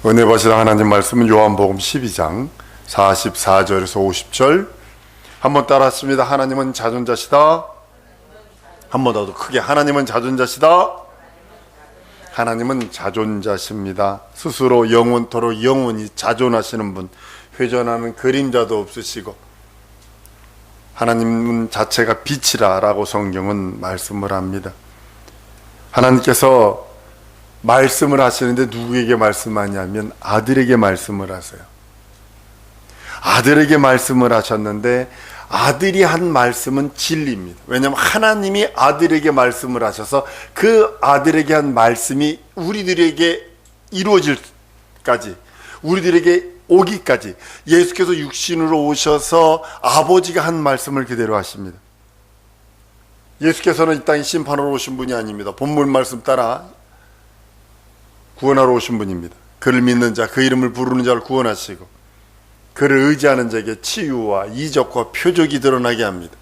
은혜 받으시다 하나님 말씀은 요한복음 12장 44절에서 50절. 한번 따라하십니다. 하나님은 자존자시다. 한 번 더 크게. 하나님은 자존자시다. 하나님은 자존자십니다. 스스로 영원토록 영원히 자존하시는 분, 회전하는 그림자도 없으시고 하나님은 자체가 빛이라 라고 성경은 말씀을 합니다. 하나님께서 말씀을 하시는데 누구에게 말씀하냐면 아들에게 말씀을 하세요. 아들에게 말씀을 하셨는데 아들이 한 말씀은 진리입니다. 왜냐하면 하나님이 아들에게 말씀을 하셔서 그 아들에게 한 말씀이 우리들에게 이루어질까지, 우리들에게 오기까지 예수께서 육신으로 오셔서 아버지가 한 말씀을 그대로 하십니다. 예수께서는 이 땅에 심판하러 오신 분이 아닙니다. 본문 말씀 따라 구원하러 오신 분입니다. 그를 믿는 자, 그 이름을 부르는 자를 구원하시고 그를 의지하는 자에게 치유와 이적과 표적이 드러나게 합니다.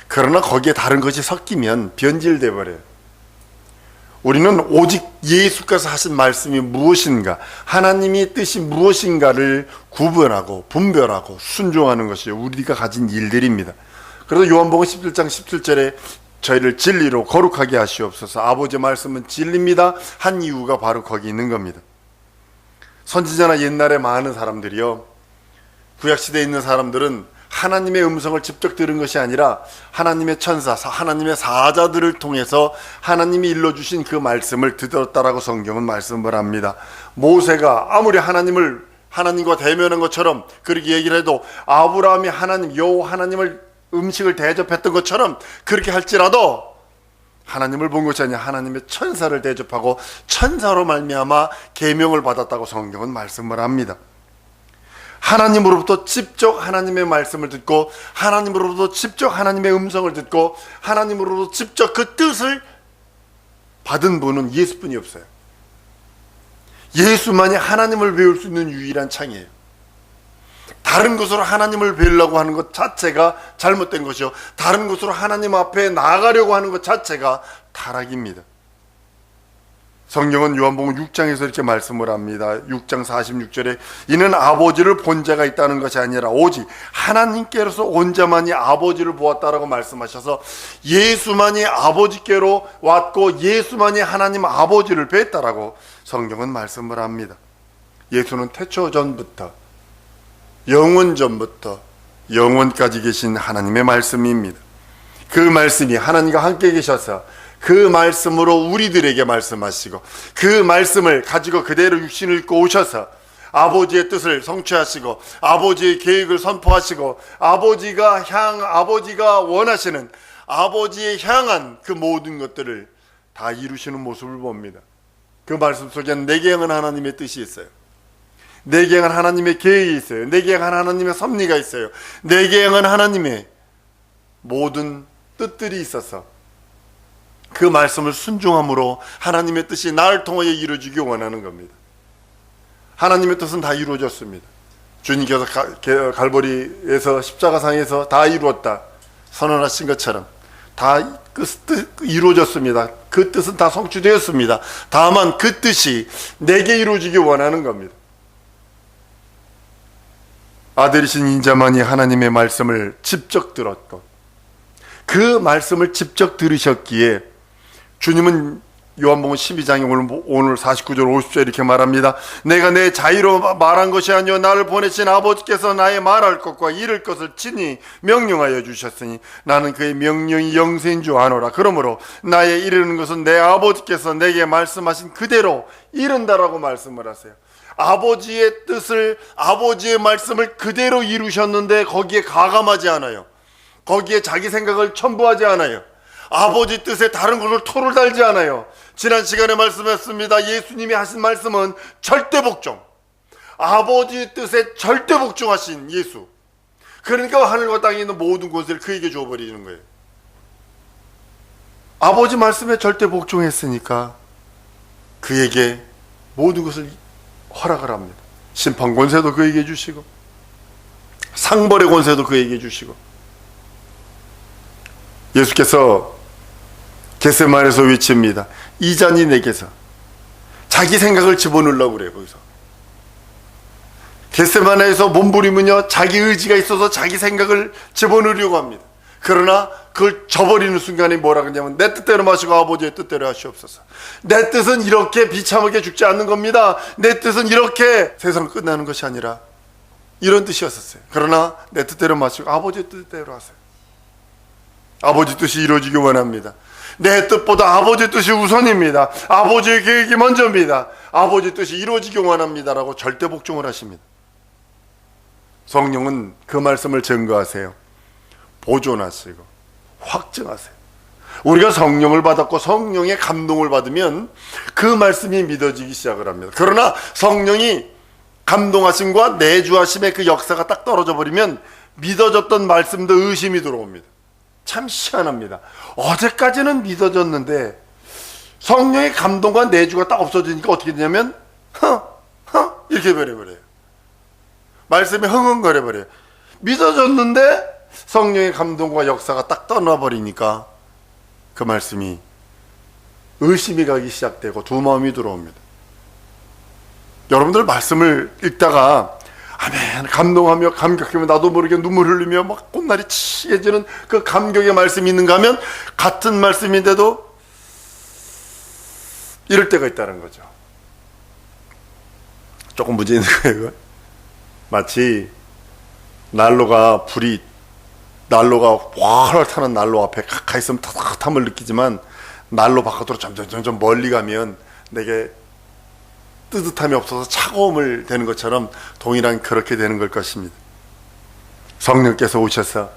그러나 거기에 다른 것이 섞이면 변질돼 버려요. 우리는 오직 예수께서 하신 말씀이 무엇인가, 하나님의 뜻이 무엇인가를 구분하고 분별하고 순종하는 것이 우리가 가진 일들입니다. 그래서 요한복음 17장 17절에 저희를 진리로 거룩하게 하시옵소서, 아버지의 말씀은 진리입니다 한 이유가 바로 거기 있는 겁니다. 선지자나 옛날에 많은 사람들이요, 구약시대에 있는 사람들은 하나님의 음성을 직접 들은 것이 아니라 하나님의 천사, 하나님의 사자들을 통해서 하나님이 일러주신 그 말씀을 들었다라고 성경은 말씀을 합니다. 모세가 아무리 하나님과 대면한 것처럼 그렇게 얘기를 해도 아브라함이 하나님, 여호와 하나님을 음식을 대접했던 것처럼 그렇게 할지라도 하나님을 본 것이 아니라 하나님의 천사를 대접하고 천사로 말미암아 계명을 받았다고 성경은 말씀을 합니다. 하나님으로부터 직접 하나님의 말씀을 듣고 하나님으로부터 직접 하나님의 음성을 듣고 하나님으로부터 직접 그 뜻을 받은 분은 예수뿐이 없어요. 예수만이 하나님을 배울 수 있는 유일한 창이에요. 다른 것으로 하나님을 배우려고 하는 것 자체가 잘못된 것이요, 다른 것으로 하나님 앞에 나아가려고 하는 것 자체가 타락입니다. 성경은 요한복음 6장에서 이렇게 말씀을 합니다. 6장 46절에 이는 아버지를 본 자가 있다는 것이 아니라 오직 하나님께로서 온 자만이 아버지를 보았다라고 말씀하셔서 예수만이 아버지께로 왔고 예수만이 하나님 아버지를 뵀다라고 성경은 말씀을 합니다. 예수는 태초 전부터, 영원 전부터 영원까지 계신 하나님의 말씀입니다. 그 말씀이 하나님과 함께 계셔서 그 말씀으로 우리들에게 말씀하시고 그 말씀을 가지고 그대로 육신을 입고 오셔서 아버지의 뜻을 성취하시고 아버지의 계획을 선포하시고 아버지가 원하시는, 아버지에 향한 그 모든 것들을 다 이루시는 모습을 봅니다. 그 말씀 속에는 내게 향한 하나님의 뜻이 있어요. 내게 향한 하나님의 계획이 있어요. 내게 향한 하나님의 섭리가 있어요. 내게 향한 하나님의 모든 뜻들이 있어서 그 말씀을 순종함으로 하나님의 뜻이 나를 통하여 이루어지기 원하는 겁니다. 하나님의 뜻은 다 이루어졌습니다. 주님께서 갈보리에서 십자가상에서 다 이루었다 선언하신 것처럼 다 그 뜻 이루어졌습니다. 그 뜻은 다 성취되었습니다. 다만 그 뜻이 내게 이루어지기 원하는 겁니다. 아들이신 인자만이 하나님의 말씀을 직접 들었고 그 말씀을 직접 들으셨기에 주님은 요한복음 12장에 오늘 49절 50절 이렇게 말합니다. 내가 내 자유로 말한 것이 아니요 나를 보내신 아버지께서 나의 말할 것과 이를 것을 친히 명령하여 주셨으니 나는 그의 명령이 영생인 줄 아노라. 그러므로 나의 이르는 것은 내 아버지께서 내게 말씀하신 그대로 이른다라고 말씀을 하세요. 아버지의 뜻을, 아버지의 말씀을 그대로 이루셨는데 거기에 가감하지 않아요. 거기에 자기 생각을 첨부하지 않아요. 아버지 뜻에 다른 것을 토를 달지 않아요. 지난 시간에 말씀했습니다. 예수님이 하신 말씀은 절대 복종, 아버지 뜻에 절대 복종하신 예수. 그러니까 하늘과 땅에 있는 모든 것을 그에게 줘버리는 거예요. 아버지 말씀에 절대 복종했으니까 그에게 모든 것을 허락을 합니다. 심판 권세도 그에게 주시고 상벌의 권세도 그에게 주시고. 예수께서 겟세마네에서 외칩니다. 이 잔이 내게서, 자기 생각을 집어넣으려고 그래요. 거기서 겟세마네에서 몸부림은요, 자기 의지가 있어서 자기 생각을 집어넣으려고 합니다. 그러나 그걸 저버리는 순간에 뭐라 그러냐면, 내 뜻대로 마시고 아버지의 뜻대로 하시옵소서. 내 뜻은 이렇게 비참하게 죽지 않는 겁니다. 내 뜻은 이렇게 세상 끝나는 것이 아니라, 이런 뜻이었었어요. 그러나 내 뜻대로 마시고 아버지의 뜻대로 하세요. 아버지 뜻이 이루어지기 원합니다. 내 뜻보다 아버지 뜻이 우선입니다. 아버지의 계획이 먼저입니다. 아버지 뜻이 이루어지기 원합니다라고 절대 복종을 하십니다. 성령은 그 말씀을 증거하세요. 보존하시고 확증하세요. 우리가 성령을 받았고 성령의 감동을 받으면 그 말씀이 믿어지기 시작을 합니다. 그러나 성령이 감동하심과 내주하심의 그 역사가 딱 떨어져 버리면 믿어졌던 말씀도 의심이 들어옵니다. 참 희한합니다. 어제까지는 믿어졌는데 성령의 감동과 내주가 딱 없어지니까 어떻게 되냐면 이렇게 버려버려요. 말씀이 흥흥거려버려요. 믿어졌는데 성령의 감동과 역사가 딱 떠나버리니까 그 말씀이 의심이 가기 시작되고 두 마음이 들어옵니다. 여러분들 말씀을 읽다가 아멘 감동하며 감격하며 나도 모르게 눈물 흘리며 막 꽃날이 치해지는 그 감격의 말씀이 있는가 하면 같은 말씀인데도 이럴 때가 있다는 거죠. 조금 문제 있는 거예요. 마치 난로가 활활 타는 난로 앞에 가까이 있으면 따뜻함을 느끼지만 난로 바깥으로 점점 멀리 가면 내게 뜨뜻함이 없어서 차가움을 되는 것처럼 동일한 그렇게 되는 걸 것입니다. 성령께서 오셔서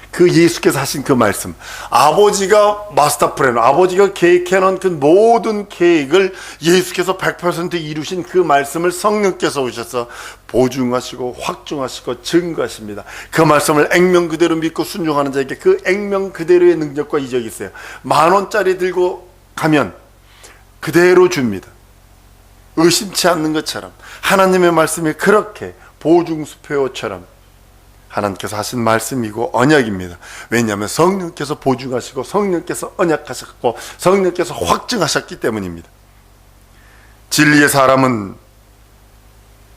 그 예수께서 하신 그 말씀, 아버지가 마스터 플랜, 아버지가 계획해놓은 그 모든 계획을 예수께서 100% 이루신 그 말씀을 성령께서 오셔서 보증하시고 확증하시고 증거하십니다. 그 말씀을 액면 그대로 믿고 순종하는 자에게 그 액면 그대로의 능력과 이적이 있어요. 10,000원짜리 들고 가면 그대로 줍니다. 의심치 않는 것처럼 하나님의 말씀이 그렇게 보증수표처럼 하나님께서 하신 말씀이고 언약입니다. 왜냐하면 성령께서 보증하시고 성령께서 언약하셨고 성령께서 확증하셨기 때문입니다. 진리의 사람은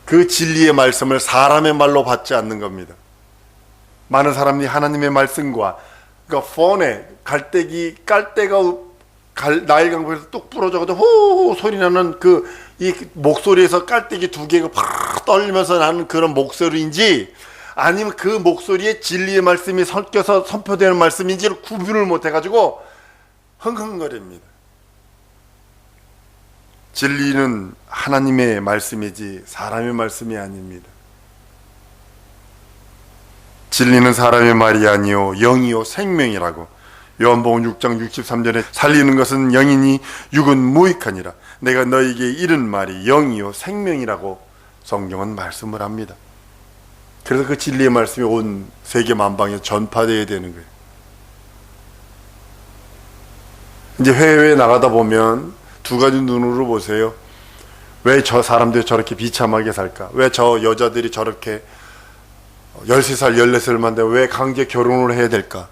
그 진리의 말씀을 사람의 말로 받지 않는 겁니다. 많은 사람들이 하나님의 말씀과 그러니까 폰에 깔때가 나일 강물에서 뚝 부러져가지고 호호 소리 나는 이 목소리에서 깔때기 2개가 팍 떨리면서 나는 그런 목소리인지 아니면 그 목소리에 진리의 말씀이 섞여서 선포되는 말씀인지를 구분을 못해가지고 흥흥거립니다. 진리는 하나님의 말씀이지 사람의 말씀이 아닙니다. 진리는 사람의 말이 아니요 영이요 생명이라고 요한복음 6장 63절에 살리는 것은 영이니 육은 무익하니라. 내가 너에게 이른 말이 영이요 생명이라고 성경은 말씀을 합니다. 그래서 그 진리의 말씀이 온 세계 만방에 전파되어야 되는 거예요. 이제 해외에 나가다 보면 두 가지 눈으로 보세요. 왜 저 사람들이 저렇게 비참하게 살까? 왜 저 여자들이 저렇게 13살, 14살만 되면 왜 강제 결혼을 해야 될까?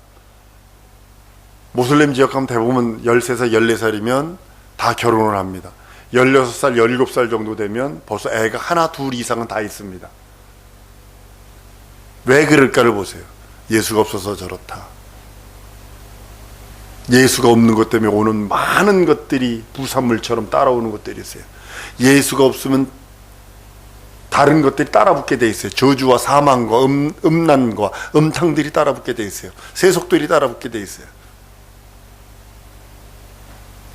모슬렘 지역 가면 대부분 13살, 14살이면 다 결혼을 합니다. 16살, 17살 정도 되면 벌써 애가 하나, 둘 이상은 다 있습니다. 왜 그럴까를 보세요. 예수가 없어서 저렇다. 예수가 없는 것 때문에 오는 많은 것들이 부산물처럼 따라오는 것들이 있어요. 예수가 없으면 다른 것들이 따라붙게 돼 있어요. 저주와 사망과 음란과 음탕들이 따라붙게 돼 있어요. 세속들이 따라붙게 돼 있어요.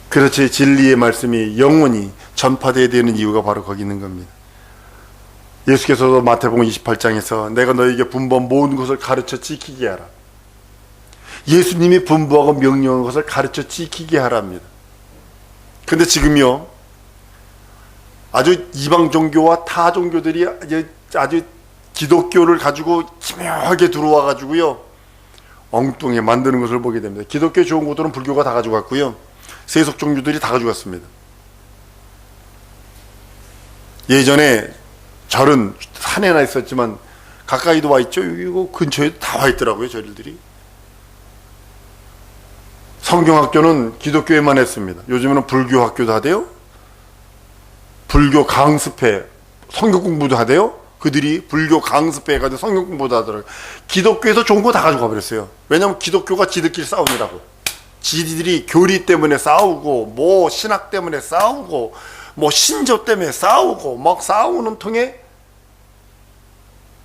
그렇지 진리의 말씀이 영원히 전파되어야 되는 이유가 바로 거기 있는 겁니다. 예수께서도 마태복음 28장에서 내가 너에게 분부한 모든 것을 가르쳐 지키게 하라. 예수님이 분부하고 명령한 것을 가르쳐 지키게 하랍니다. 근데 지금요 아주 이방 종교와 타 종교들이 아주 기독교를 가지고 기묘하게 들어와 가지고요 엉뚱하게 만드는 것을 보게 됩니다. 기독교 좋은 것들은 불교가 다 가져갔고요 세속 종교들이 다 가져갔습니다. 예전에 절은 산에나 있었지만 가까이도 와 있죠. 이거 근처에도 다 와 있더라고요. 절들이. 성경학교는 기독교에만 했습니다. 요즘에는 불교 학교도 하대요. 불교 강습회 성경 공부도 하대요. 그들이 불교 강습해가지고 성경 공부도 하더라고요. 기독교에서 좋은 거 다 가져가 버렸어요. 왜냐하면 기독교가 지들끼리 싸우느라고. 지들이 교리 때문에 싸우고 뭐 신학 때문에 싸우고 뭐 신조 때문에 싸우고 막 싸우는 통에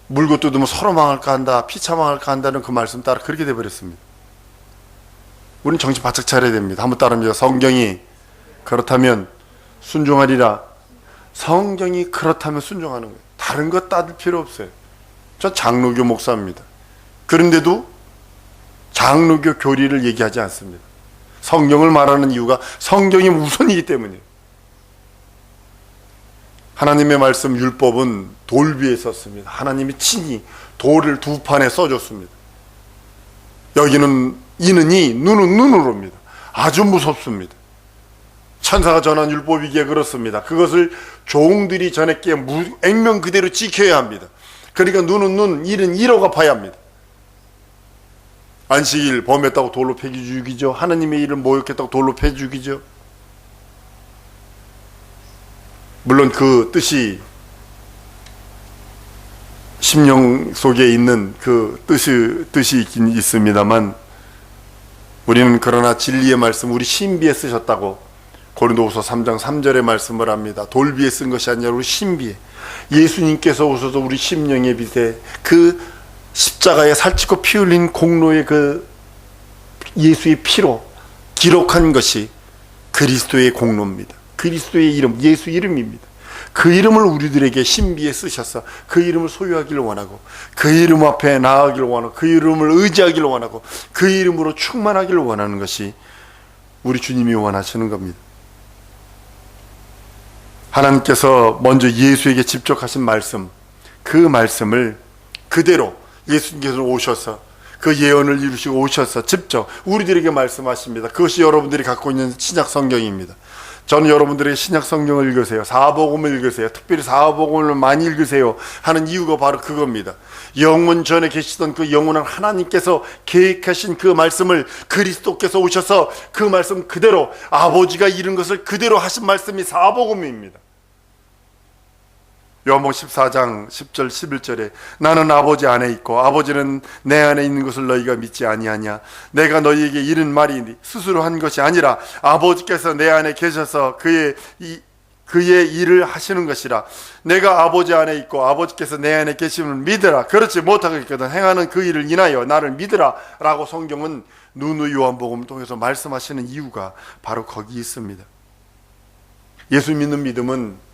물고 뜯으면 서로 망할까 한다, 피차 망할까 한다는 그 말씀 따라 그렇게 돼버렸습니다. 우리는 정신 바짝 차려야 됩니다. 한번 따릅니다. 성경이 그렇다면 순종하리라. 성경이 그렇다면 순종하는 거예요. 다른 것 따질 필요 없어요. 전 장로교 목사입니다. 그런데도 장로교 교리를 얘기하지 않습니다. 성경을 말하는 이유가 성경이 우선이기 때문이에요. 하나님의 말씀 율법은 돌 위에 썼습니다. 하나님이 친히 돌을 두 판에 써줬습니다. 여기는 이는 이, 눈은 눈으로입니다. 아주 무섭습니다. 천사가 전한 율법이기에 그렇습니다. 그것을 종들이 전했기에 액면 그대로 지켜야 합니다. 그러니까 눈은 눈, 이는 이로 갚아야 합니다. 안식일 범했다고 돌로 패기 죽이죠. 하나님의 일을 모욕했다고 돌로 패 죽이죠. 물론 그 뜻이 심령 속에 있는 그 뜻이 있긴 있습니다만, 우리는 그러나 진리의 말씀, 우리 신비에 쓰셨다고 고린도후서 3장 3절의 말씀을 합니다. 돌 위에 쓴 것이 아니라 우리 신비에, 예수님께서 오셔서 우리 심령의 빛에 그 십자가에 살찌고 피 흘린 공로의 그 예수의 피로 기록한 것이 그리스도의 공로입니다. 그리스도의 이름, 예수 이름입니다. 그 이름을 우리들에게 신비에 쓰셔서 그 이름을 소유하기를 원하고, 그 이름 앞에 나아가기를 원하고, 그 이름을 의지하기를 원하고, 그 이름으로 충만하기를 원하는 것이 우리 주님이 원하시는 겁니다. 하나님께서 먼저 예수에게 직접 하신 말씀, 그 말씀을 그대로 예수님께서 오셔서 그 예언을 이루시고 오셔서 직접 우리들에게 말씀하십니다. 그것이 여러분들이 갖고 있는 신약 성경입니다. 저는 여러분들의 신약 성경을 읽으세요. 사복음을 읽으세요. 특별히 사복음을 많이 읽으세요 하는 이유가 바로 그겁니다. 영원 전에 계시던 그 영원한 하나님께서 계획하신 그 말씀을 그리스도께서 오셔서 그 말씀 그대로, 아버지가 이룬 것을 그대로 하신 말씀이 사복음입니다. 요한복음 14장 10절 11절에 나는 아버지 안에 있고 아버지는 내 안에 있는 것을 너희가 믿지 아니하냐. 내가 너희에게 이른 말이 스스로 한 것이 아니라 아버지께서 내 안에 계셔서 그의 일을 하시는 것이라. 내가 아버지 안에 있고 아버지께서 내 안에 계심을 믿으라. 그렇지 못하겠거든 행하는 그 일을 인하여 나를 믿으라 라고 성경은 누누이 요한복음을 통해서 말씀하시는 이유가 바로 거기 있습니다. 예수 믿는 믿음은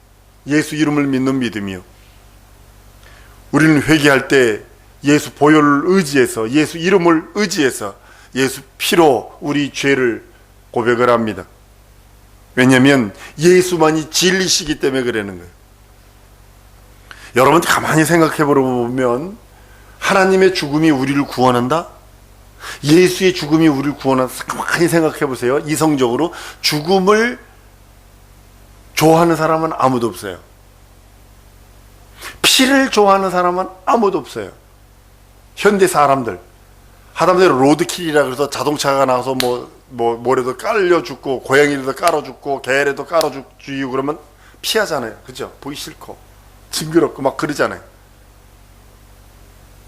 예수 이름을 믿는 믿음이요, 우리는 회개할 때 예수 보혈을 의지해서, 예수 이름을 의지해서 예수 피로 우리 죄를 고백을 합니다. 왜냐하면 예수만이 진리시기 때문에 그러는 거예요. 여러분 가만히 생각해 보면 하나님의 죽음이 우리를 구원한다? 예수의 죽음이 우리를 구원한다? 가만히 생각해 보세요. 이성적으로 죽음을 좋아하는 사람은 아무도 없어요. 피를 좋아하는 사람은 아무도 없어요. 현대 사람들 하다못해 로드킬이라 그래서 자동차가 나와서 뭐라도 깔려 죽고, 고양이라도 깔아 죽고, 개라도 깔아 죽이고 그러면 피하잖아요. 그죠? 보기 싫고 징그럽고 막 그러잖아요.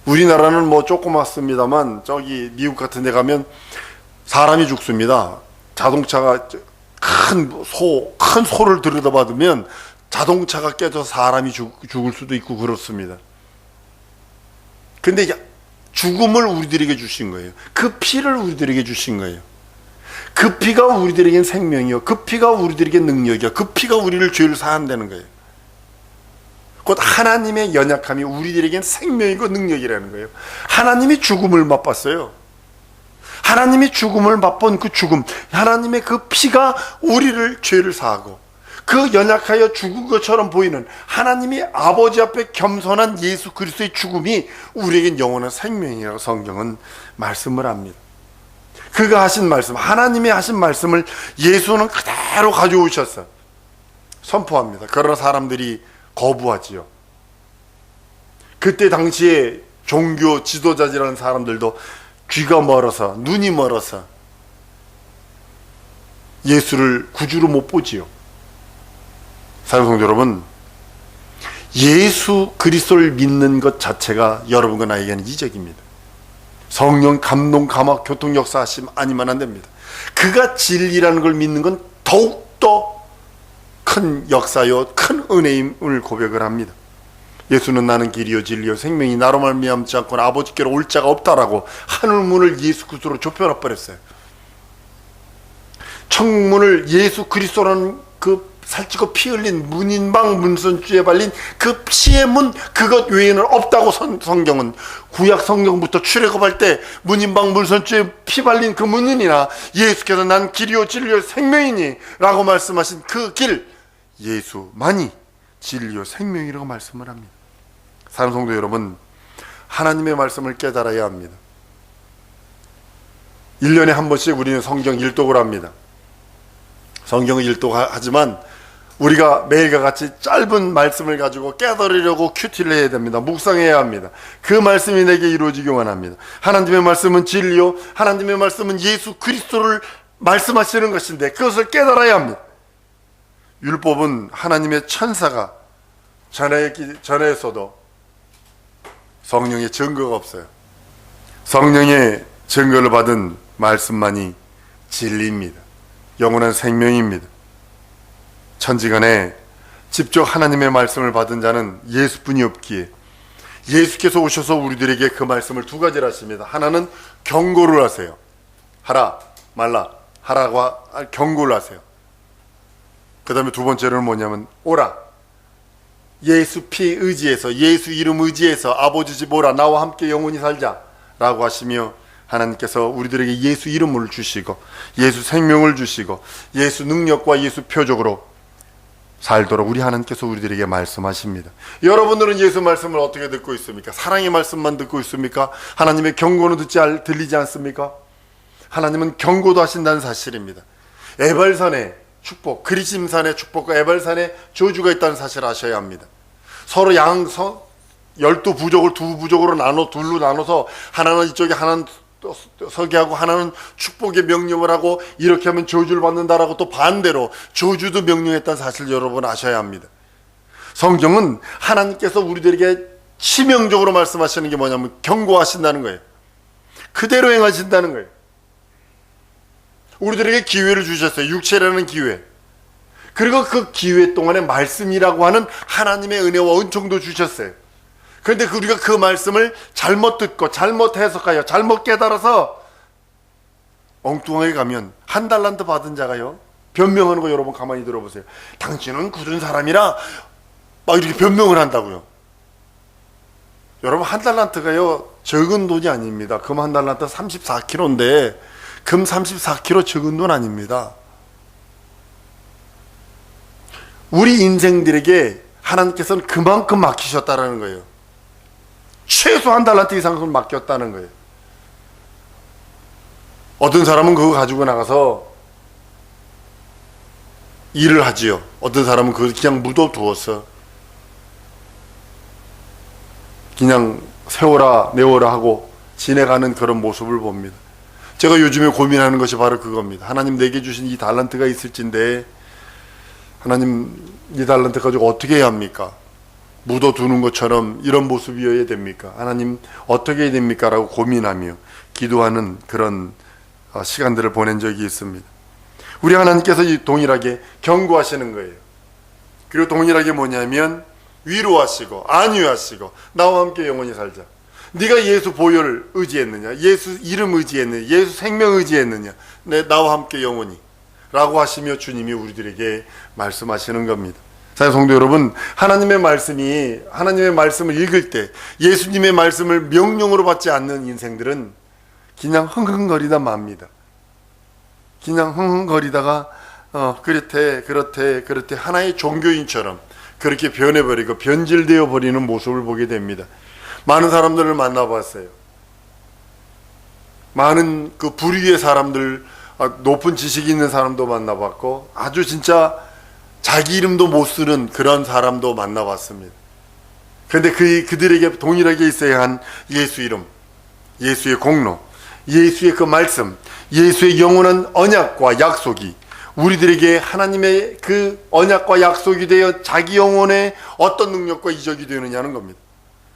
우리나라는 뭐 조그맣습니다만 저기 미국 같은 데 가면 사람이 죽습니다. 자동차가 큰 소를 들여다봐두면 자동차가 깨져서 사람이 죽을 수도 있고 그렇습니다. 근데 죽음을 우리들에게 주신 거예요. 그 피를 우리들에게 주신 거예요. 그 피가 우리들에겐 생명이요, 그 피가 우리들에게 능력이요, 그 피가 우리를 죄를 사한다는 거예요. 곧 하나님의 연약함이 우리들에겐 생명이고 능력이라는 거예요. 하나님이 죽음을 맛봤어요. 하나님이 죽음을 맛본 그 죽음, 하나님의 그 피가 우리를 죄를 사하고, 그 연약하여 죽은 것처럼 보이는 하나님이 아버지 앞에 겸손한 예수 그리스도의 죽음이 우리에겐 영원한 생명이라고 성경은 말씀을 합니다. 그가 하신 말씀, 하나님이 하신 말씀을 예수는 그대로 가져오셔서 선포합니다. 그러나 사람들이 거부하지요. 그때 당시에 종교 지도자들이라는 사람들도 귀가 멀어서, 눈이 멀어서 예수를 구주로 못 보지요. 사랑하는 성도 여러분, 예수 그리스도를 믿는 것 자체가 여러분과 나에게는 이적입니다. 성령 감동, 감화, 교통 역사하심 아니면 안 됩니다. 그가 진리라는 걸 믿는 건 더욱더 큰 역사요, 큰 은혜임을 고백을 합니다. 예수는 나는 길이요 진리요 생명이 나로 말미암지 않고는 아버지께로 올 자가 없다라고 하늘 문을 예수 그리스도로 좁혀놔 버렸어요. 청문을 예수 그리스도라는 그 살찌고 피 흘린 문인방 문선주에 발린 그 피의 문, 그것 외에는 없다고 성경은 구약 성경부터 출애굽할 때 문인방 문선주에 피 발린 그 문인이나 예수께서 난 길이요 진리요 생명이니 라고 말씀하신 그 길, 예수만이 진리요 생명이라고 말씀을 합니다. 사랑하는 성도 여러분, 하나님의 말씀을 깨달아야 합니다. 1년에 한 번씩 우리는 성경 일독을 합니다. 성경을 일독하지만 우리가 매일과 같이 짧은 말씀을 가지고 깨달으려고 큐티를 해야 됩니다. 묵상해야 합니다. 그 말씀이 내게 이루어지기 원합니다. 하나님의 말씀은 진리요, 하나님의 말씀은 예수 그리스도를 말씀하시는 것인데 그것을 깨달아야 합니다. 율법은 하나님의 천사가 전했어도 성령의 증거가 없어요. 성령의 증거를 받은 말씀만이 진리입니다. 영원한 생명입니다. 천지간에 직접 하나님의 말씀을 받은 자는 예수뿐이 없기에 예수께서 오셔서 우리들에게 그 말씀을 두 가지를 하십니다. 하나는 경고를 하세요. 하라, 말라, 하라고 경고를 하세요. 그 다음에 두 번째로는 뭐냐면 오라. 예수 피 의지해서, 예수 이름 의지해서 아버지 집 오라, 나와 함께 영원히 살자 라고 하시며 하나님께서 우리들에게 예수 이름을 주시고 예수 생명을 주시고 예수 능력과 예수 표적으로 살도록 우리 하나님께서 우리들에게 말씀하십니다. 여러분들은 예수 말씀을 어떻게 듣고 있습니까? 사랑의 말씀만 듣고 있습니까? 하나님의 경고는 들리지 않습니까? 하나님은 경고도 하신다는 사실입니다. 에발산의 축복, 그리심산의 축복과 에발산의 저주가 있다는 사실을 아셔야 합니다. 서로 12부족을 두 부족으로 둘로 나눠서 하나는 이쪽에, 하나는 서게 하고 하나는 축복의 명령을 하고 이렇게 하면 저주를 받는다라고 또 반대로 저주도 명령했다는 사실을 여러분 아셔야 합니다. 성경은 하나님께서 우리들에게 치명적으로 말씀하시는 게 뭐냐면 경고하신다는 거예요. 그대로 행하신다는 거예요. 우리들에게 기회를 주셨어요. 육체라는 기회. 그리고 그 기회 동안에 말씀이라고 하는 하나님의 은혜와 은총도 주셨어요. 그런데 우리가 그 말씀을 잘못 듣고 잘못 해석하여 잘못 깨달아서 엉뚱하게 가면 한 달란트 받은 자가요 변명하는 거 여러분 가만히 들어보세요. 당신은 굳은 사람이라 막 이렇게 변명을 한다고요. 여러분 한 달란트가요 적은 돈이 아닙니다. 금 한 달란트 34kg인데 금 34kg 적은 돈 아닙니다. 우리 인생들에게 하나님께서는 그만큼 맡기셨다라는 거예요. 최소 한 달란트 이상은 맡겼다는 거예요. 어떤 사람은 그거 가지고 나가서 일을 하지요. 어떤 사람은 그걸 그냥 묻어두어서 그냥 세워라 내워라 하고 지내가는 그런 모습을 봅니다. 제가 요즘에 고민하는 것이 바로 그겁니다. 하나님 내게 주신 이 달란트가 있을진데 하나님 이 달란트 가지고 어떻게 해야 합니까? 묻어두는 것처럼 이런 모습이어야 됩니까? 하나님 어떻게 해야 됩니까? 라고 고민하며 기도하는 그런 시간들을 보낸 적이 있습니다. 우리 하나님께서 이 동일하게 경고하시는 거예요. 그리고 동일하게 뭐냐면 위로하시고 안위하시고 나와 함께 영원히 살자. 네가 예수 보혈을 의지했느냐? 예수 이름 의지했느냐? 예수 생명 의지했느냐? 나와 함께 영원히 라고 하시며 주님이 우리들에게 말씀하시는 겁니다. 사랑하는 성도 여러분, 하나님의 말씀을 읽을 때 예수님의 말씀을 명령으로 받지 않는 인생들은 그냥 흥흥거리다 맙니다. 그냥 흥흥거리다가 그렇대 하나의 종교인처럼 그렇게 변해버리고 변질되어 버리는 모습을 보게 됩니다. 많은 사람들을 만나봤어요. 많은 그 부류의 사람들, 높은 지식이 있는 사람도 만나봤고 아주 진짜 자기 이름도 못 쓰는 그런 사람도 만나봤습니다. 그런데 그들에게 동일하게 있어야 한 예수 이름, 예수의 공로, 예수의 그 말씀, 예수의 영원한 언약과 약속이 우리들에게 하나님의 그 언약과 약속이 되어 자기 영혼의 어떤 능력과 이적이 되느냐는 겁니다.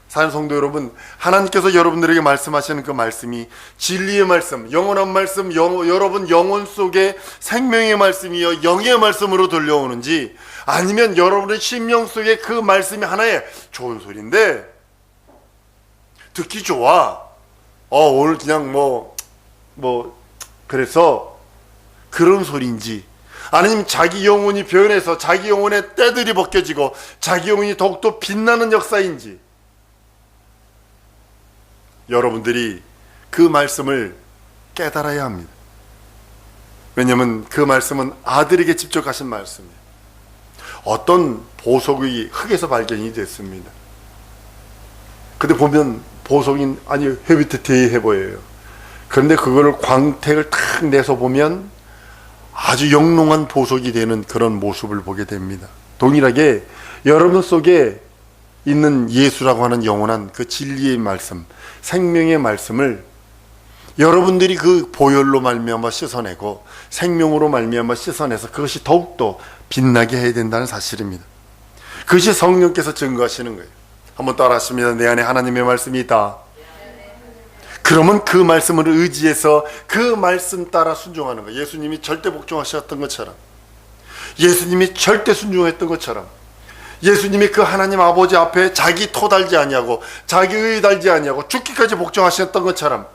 사랑하는 성도 여러분, 하나님께서 여러분들에게 말씀하시는 그 말씀이 진리의 말씀, 영원한 말씀, 여러분 영혼 속에 생명의 말씀이여 영의 말씀으로 들려오는지, 아니면 여러분의 심령 속에 그 말씀이 하나의 좋은 소리인데 듣기 좋아, 오늘 그냥 그래서 그런 소리인지, 아니면 자기 영혼이 변해서 자기 영혼의 때들이 벗겨지고 자기 영혼이 더욱더 빛나는 역사인지, 여러분들이 그 말씀을 깨달아야 합니다. 왜냐하면 그 말씀은 아들에게 직접 하신 말씀이에요. 어떤 보석이 흙에서 발견이 됐습니다. 근데 보면 보석이 헤비트해해 보여요. 그런데 그거를 광택을 탁 내서 보면 아주 영롱한 보석이 되는 그런 모습을 보게 됩니다. 동일하게 여러분 속에 있는 예수라고 하는 영원한 그 진리의 말씀, 생명의 말씀을 여러분들이 그 보혈로 말미암아 씻어내고 생명으로 말미암아 씻어내서 그것이 더욱더 빛나게 해야 된다는 사실입니다. 그것이 성령께서 증거하시는 거예요. 한번 따라 하십니다. 내 안에 하나님의 말씀이 있다. 그러면 그 말씀을 의지해서 그 말씀 따라 순종하는 거예요. 예수님이 절대 복종하셨던 것처럼, 예수님이 절대 순종했던 것처럼, 예수님이 그 하나님 아버지 앞에 자기 토 달지 아니하고 자기 의 달지 아니하고 죽기까지 복종하셨던 것처럼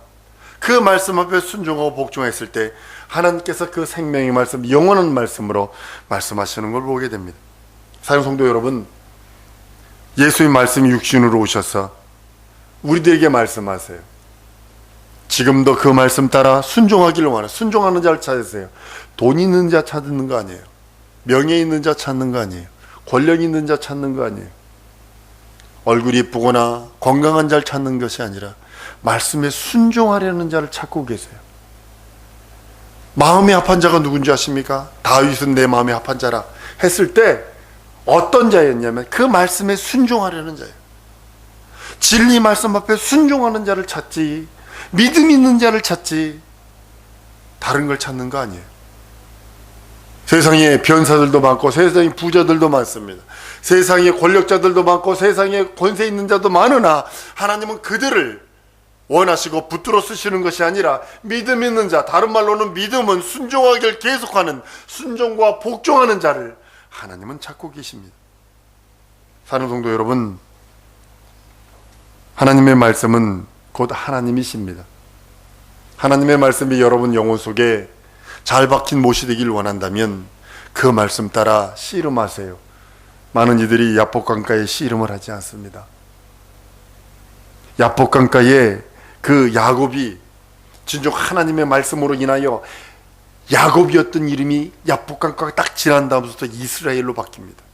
그 말씀 앞에 순종하고 복종했을 때 하나님께서 그 생명의 말씀, 영원한 말씀으로 말씀하시는 걸 보게 됩니다. 사랑하는 성도 여러분, 예수의 말씀이 육신으로 오셔서 우리들에게 말씀하세요. 지금도 그 말씀 따라 순종하기를 원해요. 순종하는 자를 찾으세요. 돈 있는 자 찾는 거 아니에요. 명예 있는 자 찾는 거 아니에요. 권력 있는 자 찾는 거 아니에요. 얼굴이 예쁘거나 건강한 자를 찾는 것이 아니라 말씀에 순종하려는 자를 찾고 계세요. 마음이 합한 자가 누군지 아십니까? 다윗은 내 마음이 합한 자라 했을 때 어떤 자였냐면 그 말씀에 순종하려는 자예요. 진리 말씀 앞에 순종하는 자를 찾지, 믿음 있는 자를 찾지 다른 걸 찾는 거 아니에요. 세상에 변사들도 많고 세상에 부자들도 많습니다. 세상에 권력자들도 많고 세상에 권세 있는 자도 많으나 하나님은 그들을 원하시고 붙들어 쓰시는 것이 아니라 믿음 있는 자, 다른 말로는 믿음은 순종하기를 계속하는 순종과 복종하는 자를 하나님은 찾고 계십니다. 사랑하는 성도 여러분, 하나님의 말씀은 곧 하나님이십니다. 하나님의 말씀이 여러분 영혼 속에 잘 박힌 못이 되길 원한다면 그 말씀 따라 씨름하세요. 많은 이들이 야복강가에 씨름을 하지 않습니다. 야복강가에 그 야곱이 진정 하나님의 말씀으로 인하여 야곱이었던 이름이 야복강가가 딱 지난 다음부터 이스라엘로 바뀝니다.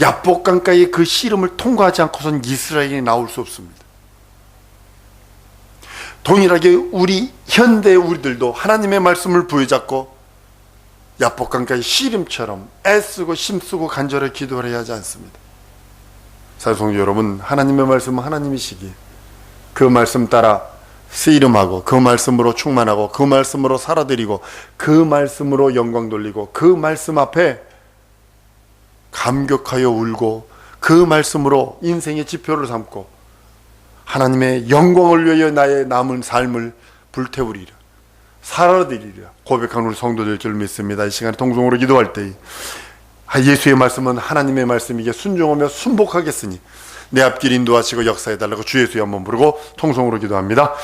야복강가의 그 씨름을 통과하지 않고선 이스라엘이 나올 수 없습니다. 동일하게 우리 현대 우리들도 하나님의 말씀을 부여잡고 야복강가의 씨름처럼 애쓰고 힘쓰고 간절히 기도를 해야 하지 않습니다. 사랑하는 여러분, 하나님의 말씀은 하나님이시기에 그 말씀 따라 씨름하고 그 말씀으로 충만하고 그 말씀으로 살아드리고 그 말씀으로 영광 돌리고 그 말씀 앞에 감격하여 울고 그 말씀으로 인생의 지표를 삼고 하나님의 영광을 위하여 나의 남은 삶을 불태우리라, 살아드리리라 고백한 우리 성도될 줄 믿습니다. 이 시간에 통성으로 기도할 때 예수의 말씀은 하나님의 말씀이기에 순종하며 순복하겠으니 내 앞길 인도하시고 역사해달라고 주 예수의 한번 부르고 통성으로 기도합니다.